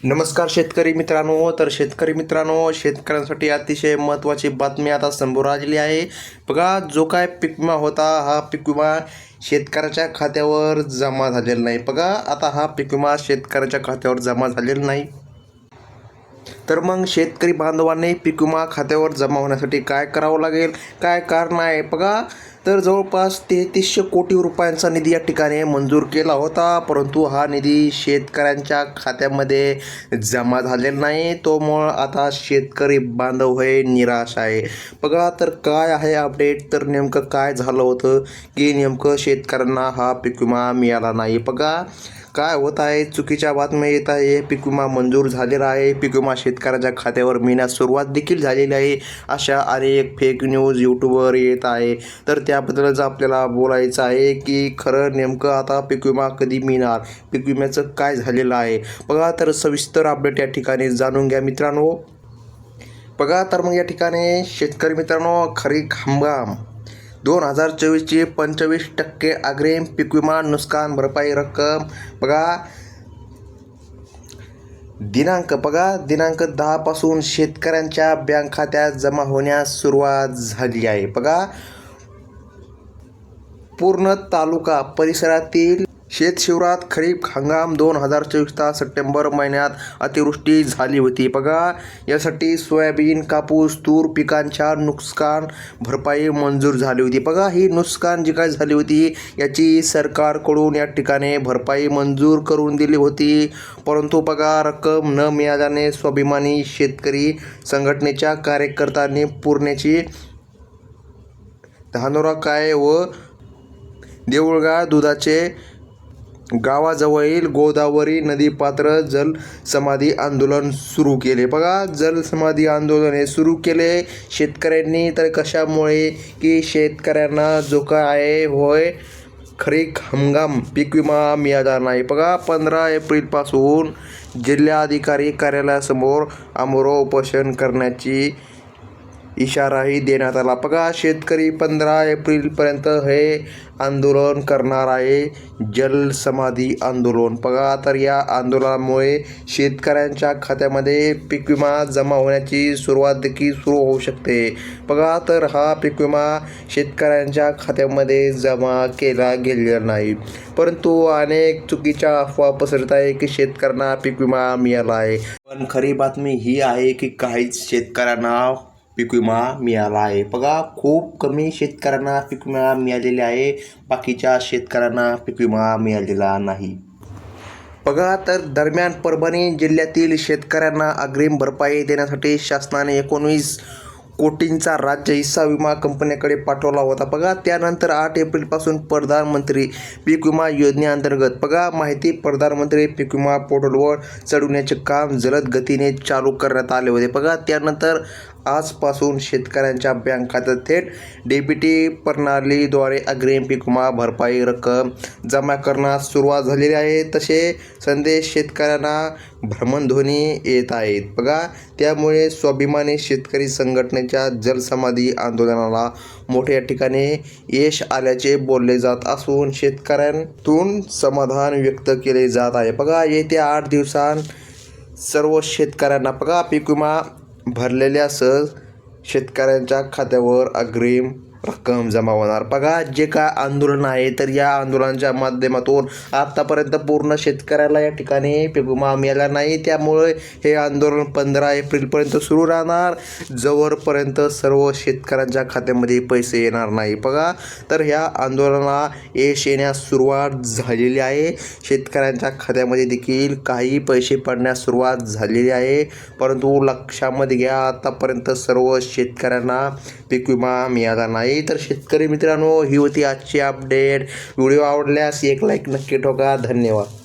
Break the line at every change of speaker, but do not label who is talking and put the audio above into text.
नमस्कार शेतकरी मित्रांनो. शेतकऱ्यांसाठी अतिशय महत्त्वाची बातमी आता समोर आलेली आहे. बघा, जो काय पीक विमा होता, हा पीक विमा शेतकऱ्याच्या खात्यावर जमा झालेला नाही. बघा, आता हा पीक विमा शेतकऱ्याच्या खात्यावर जमा झालेला नाही. तर मग शेतकरी बांधवांनी पीक विमा खात्यावर जमा होण्यासाठी काय करावं लागेल, काय कारण आहे बघा. तर जवळपास 3300 कोटी रुपयांचा निधी या ठिकाणी मंजूर केला होता, परंतु हा निधी शेतकऱ्यांच्या खात्यामध्ये जमा झालेला नाही. त्यामुळं आता शेतकरी बांधव हे निराश आहे. बघा, तर काय आहे अपडेट, तर नेमकं काय झालं होतं की नेमकं शेतकऱ्यांना हा पीक विमा मिळाला नाही. बघा, काय होत आहे, चुकीच्या बातम्या येत आहे. पीक विमा मंजूर झालेला आहे, पीक विमा शेतकऱ्याच्या खात्यावर मिळण्यास सुरुवात देखील झालेली आहे, अशा अनेक फेक न्यूज यूट्यूबवर येत आहे. तर त्याबद्दलच आपल्याला बोलायचं आहे की खरं नेमकं आता पीक विमा कधी मिळणार, पीक विम्याचं काय झालेलं आहे. बघा, तर सविस्तर अपडेट या ठिकाणी जाणून घ्या मित्रांनो. बघा, तर मग या ठिकाणी शेतकरी मित्रांनो, खरीप हंगाम 2024ची 25% अग्रिम पीक विमा नुकसान भरपाई रक्कम दिनांक 10 पासून शेतकऱ्यांच्या बँक खात्यात जमा होण्यास सुरुवात झाली आहे. बघा, पूर्ण तालुका परिसरातील शेतशिवारात खरीप हंगाम 2024चा सप्टेंबर महिन्यात अतिवृष्टी झाली होती. बघा, यासाठी सोयाबीन, कापूस, तूर पिकांच्या नुकसान भरपाई मंजूर झाली होती. बघा, ही नुकसान जी काय झाली होती याची सरकारकडून या ठिकाणी भरपाई मंजूर करून दिली होती, परंतु बघा, रक्कम न मिळाल्याने स्वाभिमानी शेतकरी संघटनेच्या कार्यकर्त्यांनी पूर्णेची धानोरा काय व देऊळगाव दुधाचे गावाजवळील गोदावरी नदीपात्र जलसमाधी आंदोलन सुरू केले. बघा, जलसमाधी आंदोलन हे सुरू केले शेतकऱ्यांनी. तर कशामुळे की शेतकऱ्यांना जो काय आहे होय खरीप हंगाम पीक विमा मिळाला नाही. बघा, 15 एप्रिलपासून जिल्हाधिकारी कार्यालयासमोर आमरण उपोषण करण्याची इशाराही देण्यात आला. बघा, शेतकरी 15 एप्रिलपर्यंत हे आंदोलन करणार आहे, जलसमाधी आंदोलन. बघा, तर या आंदोलनामुळे शेतकऱ्यांच्या खात्यामध्ये पीक विमा जमा होण्याची सुरुवात देखील सुरू होऊ शकते. बघा, तर हा पीक विमा शेतकऱ्यांच्या खात्यामध्ये जमा केला गेलेला नाही, परंतु अनेक चुकीच्या अफवा पसरत आहे की शेतकऱ्यांना पीक विमा मिळाला आहे. पण खरी बातमी ही आहे की काहीच शेतकऱ्यांना पीक विमा मिळाला आहे. बघा, खूप कमी शेतकऱ्यांना पीक विमा मिळालेला आहे, बाकीच्या शेतकऱ्यांना पीक विमा मिळालेला नाही. बघा, तर दरम्यान परभणी जिल्ह्यातील शेतकऱ्यांना अग्रिम भरपाई देण्यासाठी शासनाने 19 कोटींचा राज्य हिस्सा विमा कंपन्यांकडे पाठवला होता. बघा, त्यानंतर 8 एप्रिलपासून प्रधानमंत्री पीक विमा योजनेअंतर्गत माहिती प्रधानमंत्री पीक विमा पोर्टलवर चढवण्याचे काम जलद गतीने चालू करण्यात आले होते. बघा, त्यानंतर आजपासून शेतकऱ्यांच्या बँक खात्यात थेट डीबीटी प्रणालीद्वारे अग्रिम पीक विमा भरपाई रक्कम जमा करण्यास सुरुवात झालेली आहे. तसे संदेश शेतकऱ्यांना भ्रमणध्वनी येत आहेत. बघा, त्यामुळे स्वाभिमानी शेतकरी संघटनेच्या जलसमाधी आंदोलनाला मोठ्या ठिकाणी यश आल्याचे बोलले जात असून शेतकऱ्यांतून समाधान व्यक्त केले जात आहे. बघा, येत्या 8 दिवसांत सर्व शेतकऱ्यांना पीक विमा भरलेल्यासह शेतकऱ्यांच्या खात्यावर अग्रिम रक्कम जमा होणार. बघा, जे काय आंदोलन आहे, तर या आंदोलनाच्या माध्यमातून आतापर्यंत पूर्ण शेतकऱ्याला या ठिकाणी पीक विमा मिळाला नाही. त्यामुळे हे आंदोलन 15 एप्रिलपर्यंत सुरू राहणार, जोपर्यंत सर्व शेतकऱ्यांच्या खात्यामध्ये पैसे येणार नाही. बघा, तर ह्या आंदोलनाला यश येण्यास सुरुवात झालेली आहे. शेतकऱ्यांच्या खात्यामध्ये देखील काही पैसे पडण्यास सुरुवात झालेली आहे, परंतु लक्षामध्ये घ्या, आतापर्यंत सर्व शेतकऱ्यांना पीक विमा मिळाला नाही. तर शेतकरी मित्रांनो, ही होती आजची अपडेट. व्हिडिओ आवडल्यास एक लाईक नक्की ठोका. धन्यवाद.